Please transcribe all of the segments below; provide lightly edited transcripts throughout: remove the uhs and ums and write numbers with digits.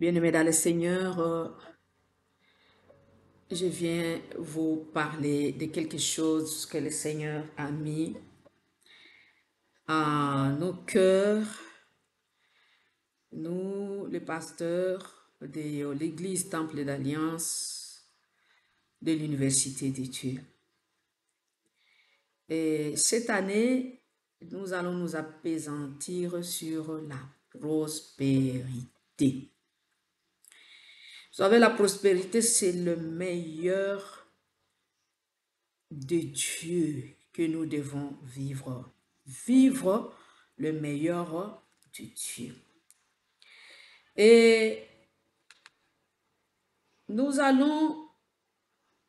Bien-aimés dans le Seigneur, je viens vous parler de quelque chose que le Seigneur a mis à nos cœurs, nous, les pasteurs de l'Église Temple d'Alliance de l'Université de Dieu. Et cette année, nous allons nous appesantir sur la prospérité. Vous savez, la prospérité, c'est le meilleur de Dieu que nous devons vivre. Vivre le meilleur de Dieu. Et nous allons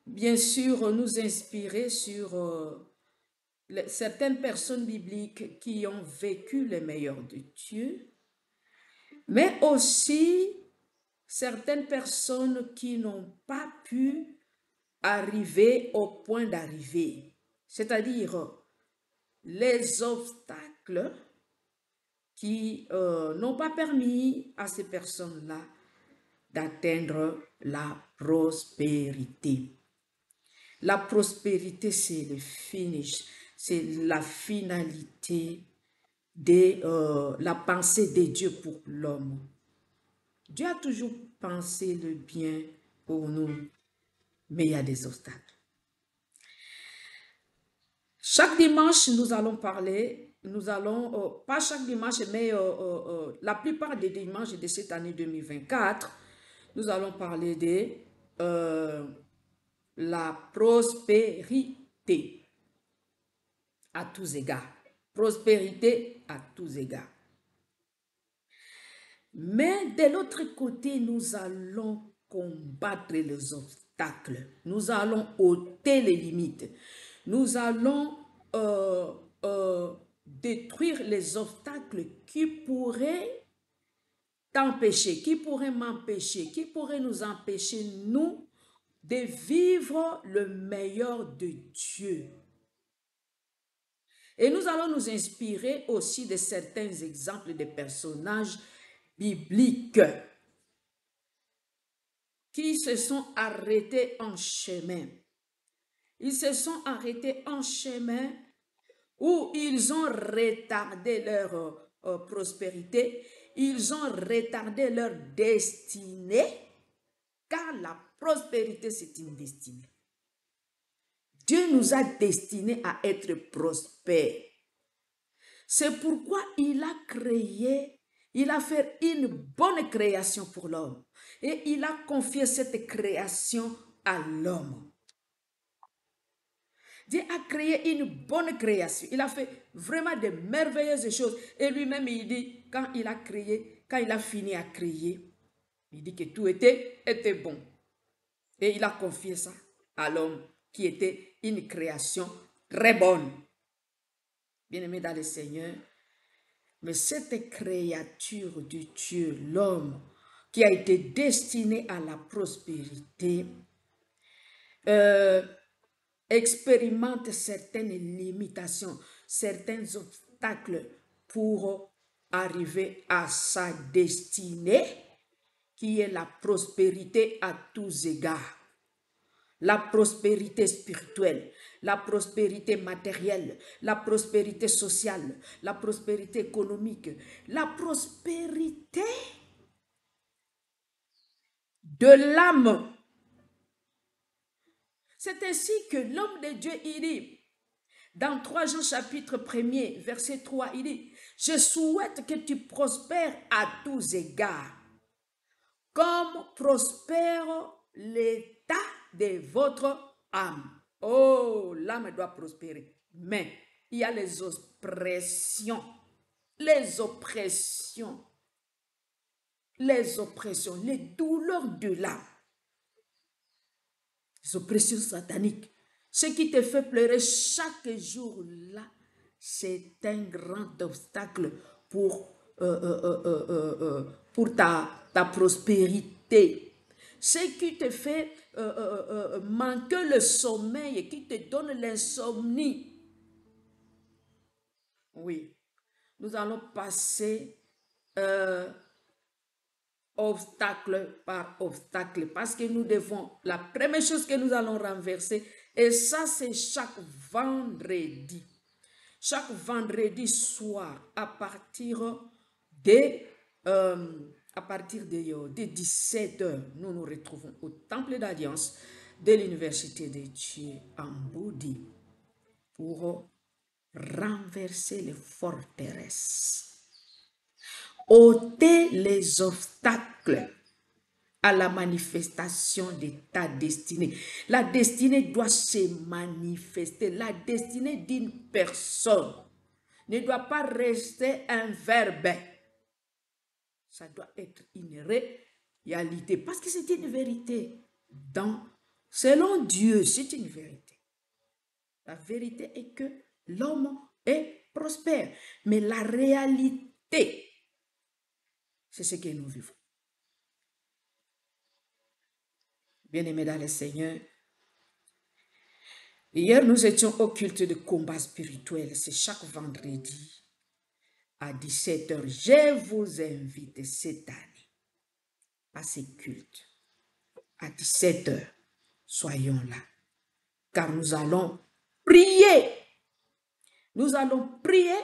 bien sûr nous inspirer sur certaines personnes bibliques qui ont vécu le meilleur de Dieu, mais aussi certaines personnes qui n'ont pas pu arriver au point d'arriver, c'est-à-dire les obstacles qui n'ont pas permis à ces personnes-là d'atteindre la prospérité. La prospérité, c'est le finish, c'est la finalité de la pensée de Dieu pour l'homme. Dieu a toujours pensé le bien pour nous, mais il y a des obstacles. Chaque dimanche, nous allons parler, pas chaque dimanche, mais la plupart des dimanches de cette année 2024, nous allons parler de la prospérité à tous égards. Prospérité à tous égards. Mais de l'autre côté, nous allons combattre les obstacles. Nous allons ôter les limites. Nous allons détruire les obstacles qui pourraient t'empêcher, qui pourraient m'empêcher, qui pourraient nous empêcher, nous, de vivre le meilleur de Dieu. Et nous allons nous inspirer aussi de certains exemples de personnages bibliques qui se sont arrêtés en chemin. Ils se sont arrêtés en chemin où ils ont retardé leur prospérité, ils ont retardé leur destinée, car la prospérité, c'est une destinée. Dieu nous a destinés à être prospères. C'est pourquoi il a créé, il a fait une bonne création pour l'homme. Et il a confié cette création à l'homme. Dieu a créé une bonne création. Il a fait vraiment de merveilleuses choses. Et lui-même, il dit, quand il a créé, quand il a fini à créer, il dit que tout était bon. Et il a confié ça à l'homme qui était une création très bonne. Bien-aimé dans le Seigneur, mais cette créature de Dieu, l'homme, qui a été destiné à la prospérité, expérimente certaines limitations, certains obstacles pour arriver à sa destinée, qui est la prospérité à tous égards. La prospérité spirituelle, la prospérité matérielle, la prospérité sociale, la prospérité économique, la prospérité de l'âme. C'est ainsi que l'homme de Dieu, il dit, dans 3 Jean chapitre 1er, verset 3, il dit, je souhaite que tu prospères à tous égards, comme prospère l'état de votre âme. Oh, l'âme doit prospérer. Mais il y a les oppressions, les douleurs de l'âme, les oppressions sataniques. Ce qui te fait pleurer chaque jour là, c'est un grand obstacle pour ta prospérité. Ce qui te fait manquer le sommeil et qui te donne l'insomnie. Oui, nous allons passer obstacle par obstacle, parce que nous devons, la première chose que nous allons renverser, et ça c'est chaque vendredi soir à partir de 17 h, nous nous retrouvons au Temple d'Alliance de l'Université de Dieu en Boudi pour renverser les forteresses, ôter les obstacles à la manifestation de ta destinée. La destinée doit se manifester. La destinée d'une personne ne doit pas rester un verbe. Ça doit être une réalité. Parce que c'est une vérité. Selon Dieu, c'est une vérité. La vérité est que l'homme est prospère. Mais la réalité, c'est ce que nous vivons. Bien-aimés dans le Seigneur, hier nous étions au culte de combat spirituel. C'est chaque vendredi à 17 h. Je vous invite cette année à ce culte. À 17 h, soyons là. Car nous allons prier. Nous allons prier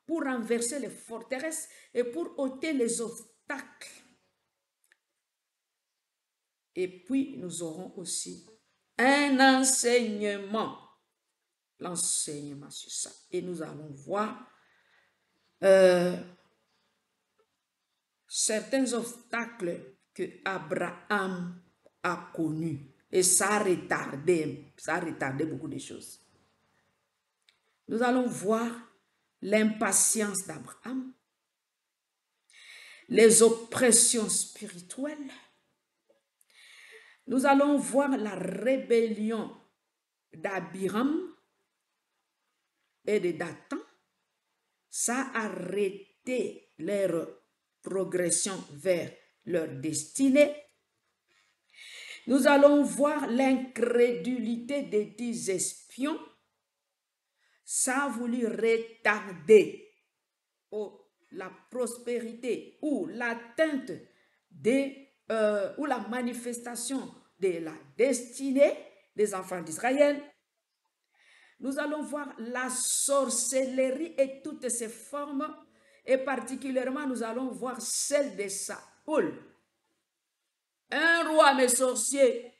pour renverser les forteresses et pour ôter les obstacles. Et puis, nous aurons aussi un enseignement. L'enseignement sur ça. Et nous allons voir certains obstacles que Abraham a connus. Et ça a retardé beaucoup de choses. Nous allons voir l'impatience d'Abraham, les oppressions spirituelles. Nous allons voir la rébellion d'Abiram et de Dathan. Ça a arrêté leur progression vers leur destinée. Nous allons voir l'incrédulité des 10 espions. Ça a voulu retarder la prospérité ou l'atteinte ou la manifestation de la destinée des enfants d'Israël. Nous allons voir la sorcellerie et toutes ses formes, et particulièrement nous allons voir celle de Saoul. Un roi mais sorcier,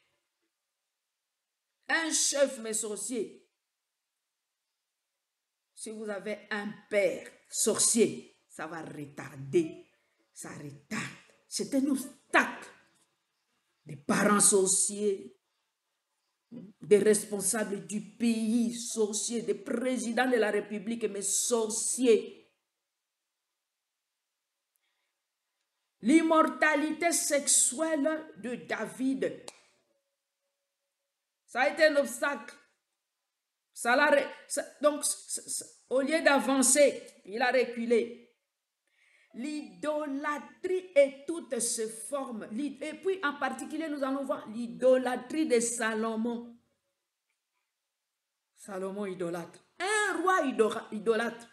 un chef mais sorcier. Si vous avez un père sorcier, ça va retarder, ça retarde. C'est un obstacle. Des parents sorciers, des responsables du pays sorciers, des présidents de la République, mais sorciers. L'immortalité sexuelle de David, ça a été un obstacle. Donc, au lieu d'avancer, il a reculé. L'idolâtrie et toutes ses formes. Et puis, en particulier, nous allons voir l'idolâtrie de Salomon. Salomon idolâtre. Un roi idolâtre.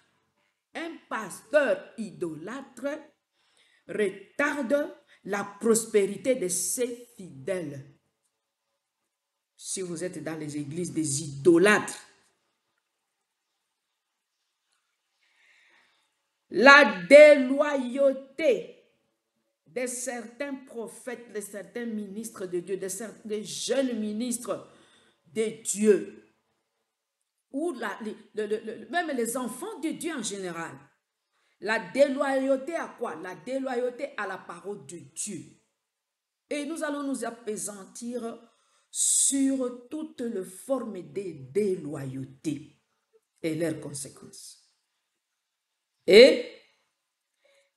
Un pasteur idolâtre retarde la prospérité de ses fidèles. Si vous êtes dans les églises des idolâtres, la déloyauté de certains prophètes, de certains ministres de Dieu, des jeunes ministres de Dieu, ou même les enfants de Dieu en général. La déloyauté à quoi? La déloyauté à la parole de Dieu. Et nous allons nous appesantir sur toutes les formes de déloyauté et leurs conséquences. Et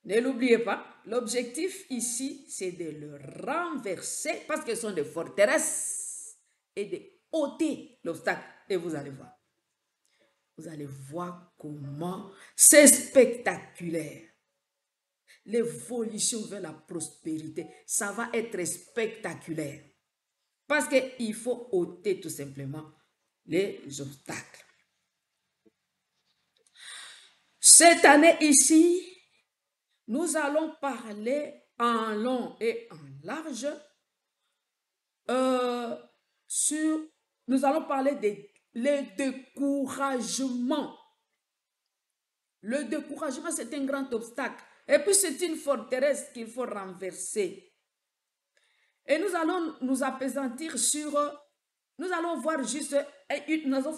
ne l'oubliez pas, l'objectif ici, c'est de le renverser parce que ce sont des forteresses et de ôter l'obstacle. Et vous allez voir. Vous allez voir comment c'est spectaculaire. L'évolution vers la prospérité, ça va être spectaculaire. Parce qu'il faut ôter tout simplement les obstacles. Cette année ici, nous allons parler en long et en large. Nous allons parler des découragements. Le découragement, c'est un grand obstacle. Et puis, c'est une forteresse qu'il faut renverser. Et nous allons nous appesantir sur... Nous allons voir juste...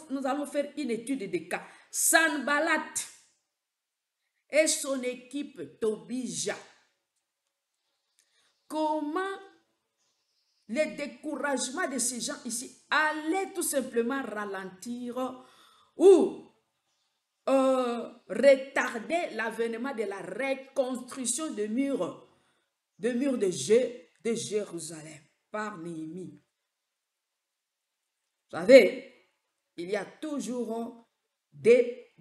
Nous allons faire une étude des cas. Sanballat et son équipe Tobija. Comment les découragements de ces gens ici allaient tout simplement ralentir ou retarder l'avènement de la reconstruction de murs de Jérusalem par Néhémie. Vous savez, il y a toujours des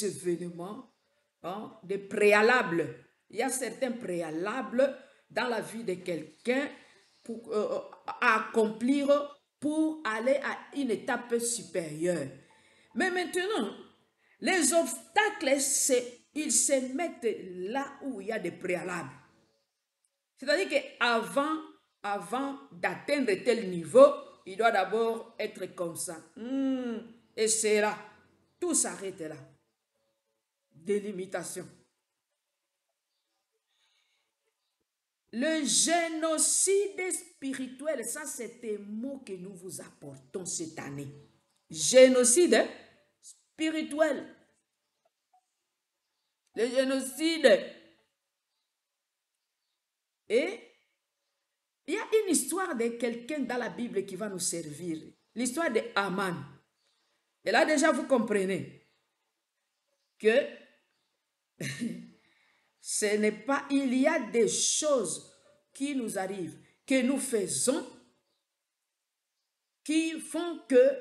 événements, hein, des préalables. Il y a certains préalables dans la vie de quelqu'un à accomplir pour aller à une étape supérieure. Mais maintenant, les obstacles, ils se mettent là où il y a des préalables. C'est-à-dire qu'avant d'atteindre tel niveau, il doit d'abord être comme ça. Et c'est là. Tout s'arrête là. Délimitation. Le génocide spirituel, ça c'est un mot que nous vous apportons cette année. Génocide spirituel. Le génocide. Et il y a une histoire de quelqu'un dans la Bible qui va nous servir. L'histoire de Haman. Et là déjà vous comprenez que ce n'est pas, il y a des choses qui nous arrivent, que nous faisons, qui font que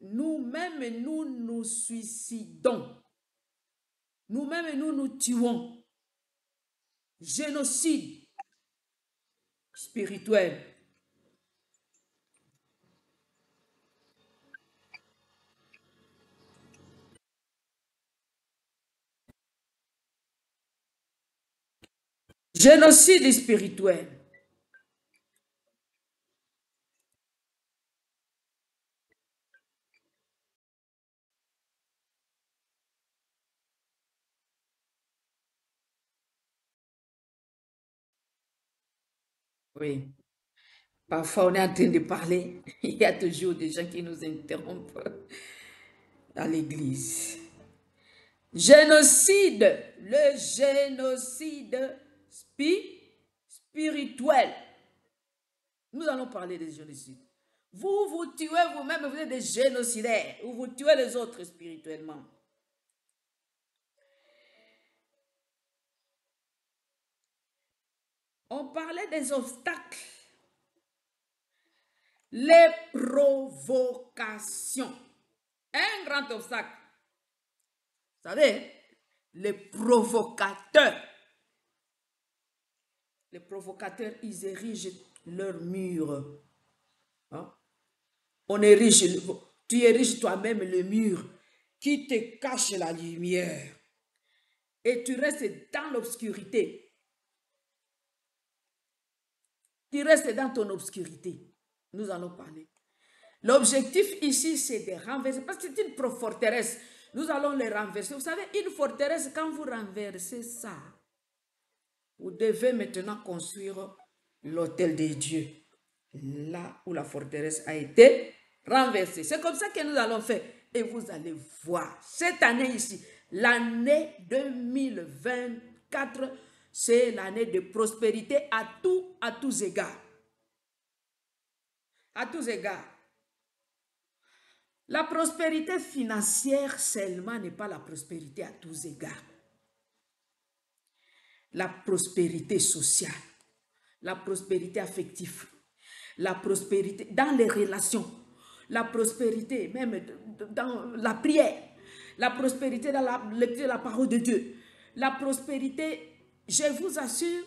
nous-mêmes, nous nous suicidons. Nous-mêmes, nous nous tuons. Génocide spirituel. Génocide spirituel. Oui. Parfois, on est en train de parler. Il y a toujours des gens qui nous interrompent à l'église. Génocide. Le génocide spirituel. Nous allons parler des génocides. Vous vous tuez vous-même, vous êtes des génocidaires. Vous tuez les autres spirituellement. On parlait des obstacles. Les provocations. Un grand obstacle. Vous savez, les provocateurs. Les provocateurs, ils érigent leur mur. Hein? Tu ériges toi-même le mur qui te cache la lumière. Et tu restes dans l'obscurité. Tu restes dans ton obscurité. Nous allons parler. L'objectif ici, c'est de renverser. Parce que c'est une forteresse. Nous allons les renverser. Vous savez, une forteresse, quand vous renversez ça, vous devez maintenant construire l'autel de Dieu. Là où la forteresse a été renversée. C'est comme ça que nous allons faire. Et vous allez voir, cette année ici, l'année 2024, c'est l'année de prospérité à tous égards. À tous égards. La prospérité financière seulement n'est pas la prospérité à tous égards. La prospérité sociale, la prospérité affective, la prospérité dans les relations, la prospérité même dans la prière, la prospérité dans la lecture de la parole de Dieu, la prospérité, je vous assure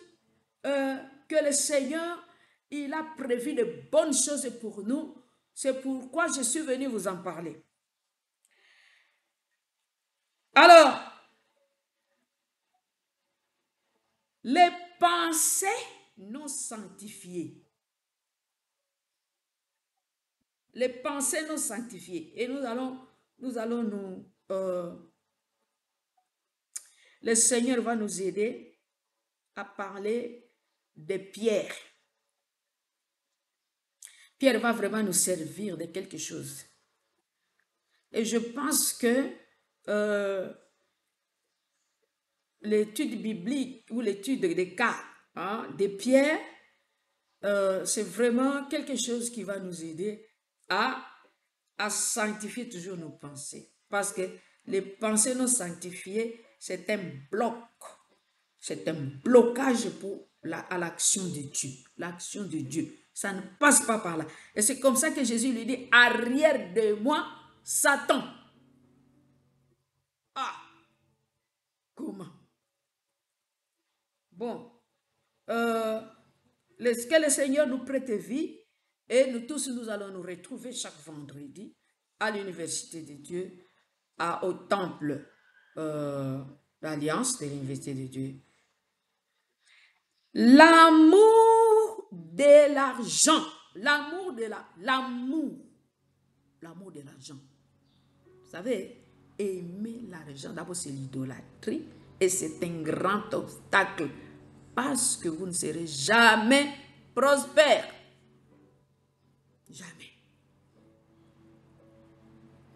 que le Seigneur, il a prévu de bonnes choses pour nous. C'est pourquoi je suis venu vous en parler. Alors, Les pensées non sanctifiées. Les pensées non sanctifiées. Et nous allons le Seigneur va nous aider à parler de Pierre. Pierre va vraiment nous servir de quelque chose. Et je pense que l'étude biblique ou l'étude des cas de Pierre, c'est vraiment quelque chose qui va nous aider à sanctifier toujours nos pensées. Parce que les pensées non sanctifiées, c'est un bloc. C'est un blocage à l'action de Dieu. L'action de Dieu. Ça ne passe pas par là. Et c'est comme ça que Jésus lui dit, arrière de moi, Satan. Ah! Comment? Bon. Que le Seigneur nous prête vie et nous tous, nous allons nous retrouver chaque vendredi à l'Université de Dieu, au temple d'Alliance de l'Université de Dieu. L'amour de l'argent. L'amour de l'argent. Vous savez, aimer l'argent, d'abord c'est l'idolâtrie et c'est un grand obstacle parce que vous ne serez jamais prospère. Jamais.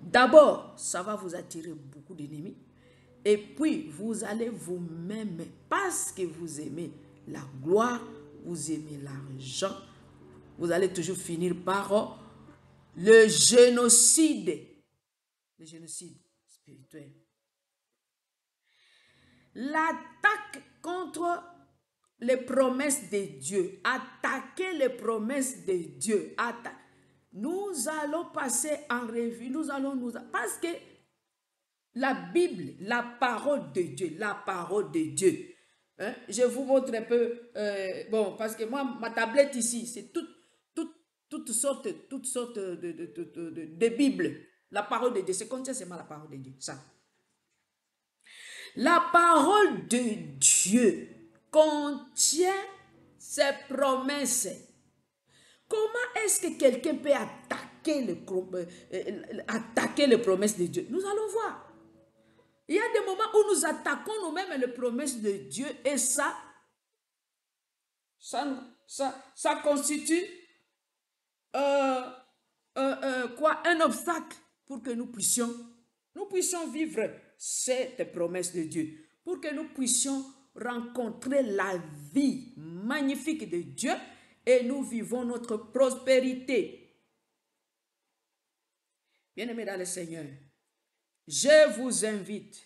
D'abord, ça va vous attirer beaucoup d'ennemis. Et puis, vous allez vous-même, parce que vous aimez la gloire, vous aimez l'argent, vous allez toujours finir par le génocide. Le génocide spirituel. L'attaque contre les promesses de Dieu. Attaquer les promesses de Dieu. Nous allons passer en revue. Parce que la Bible, la parole de Dieu, hein, je vous montre un peu, bon, parce que moi, ma tablette ici, c'est toutes sortes de Bibles. La parole de Dieu, c'est contient seulement la parole de Dieu, ça. La parole de Dieu contient ses promesses. Comment est-ce que quelqu'un peut attaquer les promesses de Dieu? Nous allons voir. Il y a des moments où nous attaquons nous-mêmes les promesses de Dieu et ça constitue un obstacle pour que nous puissions vivre cette promesse de Dieu, pour que nous puissions rencontrer la vie magnifique de Dieu et nous vivons notre prospérité. Bien-aimés dans le Seigneur, je vous invite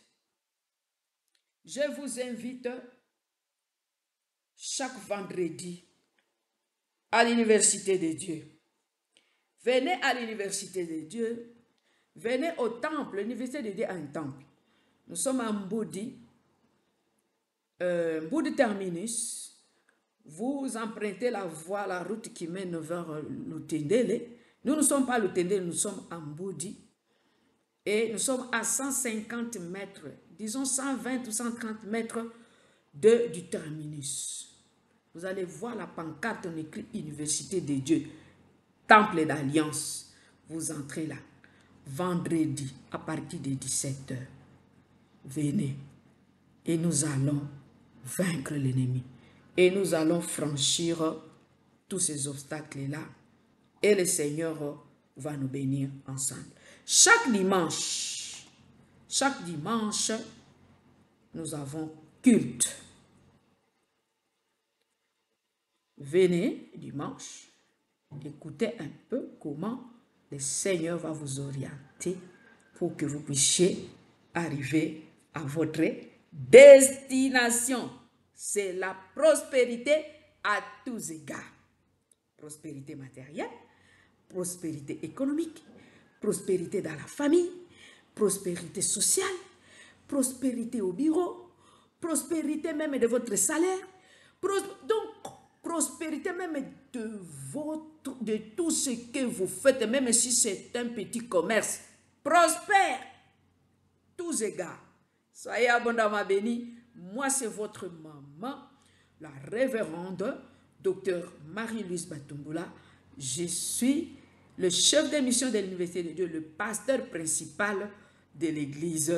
chaque vendredi à l'Université de Dieu. Venez à l'Université de Dieu, venez au temple. L'Université de Dieu a un temple. Nous sommes à Mboudi, Mboudi terminus. Vous empruntez la route qui mène vers Lutendele. Nous ne sommes pas à Lutendele, nous sommes à Mboudi. Et nous sommes à 150 mètres, disons 120 ou 130 mètres du terminus. Vous allez voir la pancarte, on écrit Université de Dieu, Temple d'Alliance. Vous entrez là, vendredi à partir de 17h. Venez et nous allons vaincre l'ennemi. Et nous allons franchir tous ces obstacles-là. Et le Seigneur va nous bénir ensemble. Chaque dimanche, nous avons culte. Venez dimanche, écoutez un peu comment le Seigneur va vous orienter pour que vous puissiez arriver à votre destination. C'est la prospérité à tous égards. Prospérité matérielle, prospérité économique, prospérité dans la famille, prospérité sociale, prospérité au bureau, prospérité même de votre salaire, donc prospérité même de tout ce que vous faites, même si c'est un petit commerce, prospère, tous égards. Soyez abondamment bénis. Moi, c'est votre maman, révérende Dr Marie-Louise Batumbula. Je suis le chef de mission de l'Université de Dieu, le pasteur principal de l'église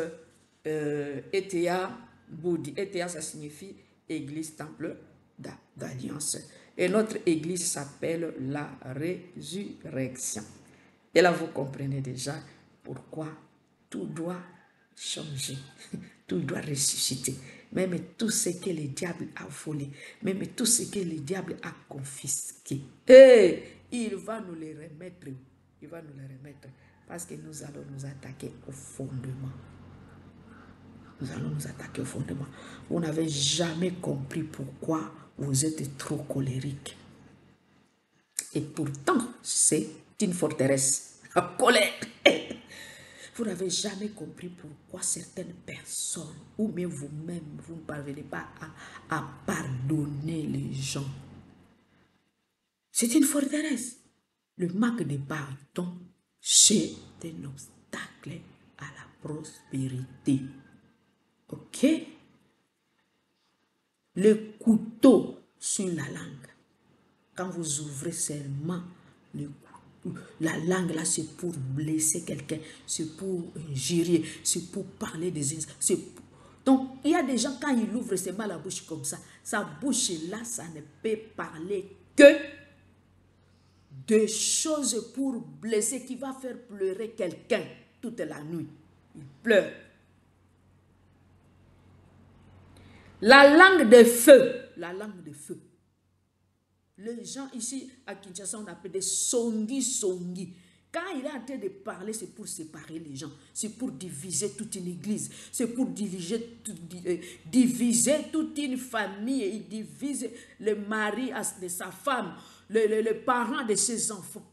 ETA Boudi. ETA, ça signifie Église Temple d'Alliance. Et notre église s'appelle la Résurrection. Et là, vous comprenez déjà pourquoi tout doit changer, tout doit ressusciter. Même tout ce que le diable a volé, même tout ce que le diable a confisqué. Et il va nous les remettre. Il va nous les remettre. Parce que nous allons nous attaquer au fondement. Nous allons nous attaquer au fondement. Vous n'avez jamais compris pourquoi vous êtes trop colérique. Et pourtant, c'est une forteresse. La colère. Vous n'avez jamais compris pourquoi certaines personnes, ou même vous-même, vous ne parvenez pas à pardonner les gens. C'est une forteresse. Le manque de pardon, c'est un obstacle à la prospérité. Ok? Le couteau sur la langue. Quand vous ouvrez seulement le couteau, la langue là, c'est pour blesser quelqu'un, c'est pour injurier, c'est pour parler des insultes. Donc, il y a des gens, quand ils ouvrent seulement la bouche comme ça, sa bouche là, ça ne peut parler que de choses pour blesser, qui va faire pleurer quelqu'un toute la nuit. Il pleure. La langue de feu, la langue de feu. Les gens ici à Kinshasa, on appelle des songi. Quand il est en train de parler, c'est pour séparer les gens. C'est pour diviser toute une église. C'est pour diviser toute une famille. Il divise le mari de sa femme, les parents de ses enfants.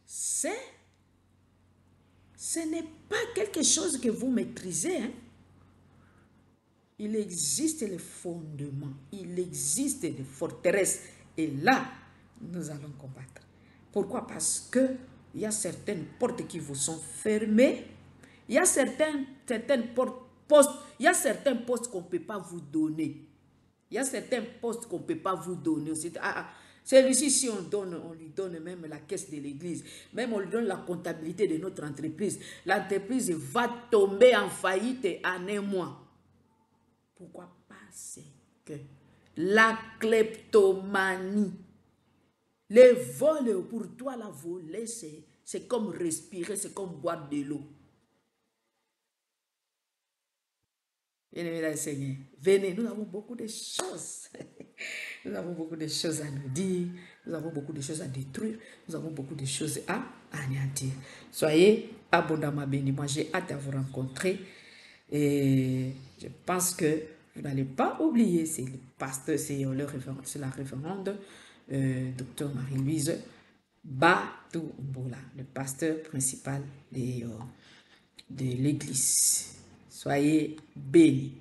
Ce n'est pas quelque chose que vous maîtrisez, hein? Il existe les fondements, il existe des forteresses. Et là, nous allons combattre. Pourquoi? Parce qu'il y a certaines portes qui vous sont fermées. Il y a certaines postes, il y a certains postes qu'on ne peut pas vous donner. Il y a certains postes qu'on ne peut pas vous donner. Celui-ci, si on lui donne même la caisse de l'église, même on lui donne la comptabilité de notre entreprise, l'entreprise va tomber en faillite en un mois. Pourquoi? Parce que la kleptomanie, le vol, pour toi, la voler, c'est comme respirer, c'est comme boire de l'eau. Bien-aimés Seigneur, venez, nous avons beaucoup de choses. Nous avons beaucoup de choses à nous dire, nous avons beaucoup de choses à détruire, nous avons beaucoup de choses à anéantir. Soyez abondamment bénis. Moi, j'ai hâte à vous rencontrer. Et je pense que vous n'allez pas oublier, c'est le pasteur, c'est la révérende Dr Marie-Louise Batumbula, le pasteur principal de l'église. Soyez bénis.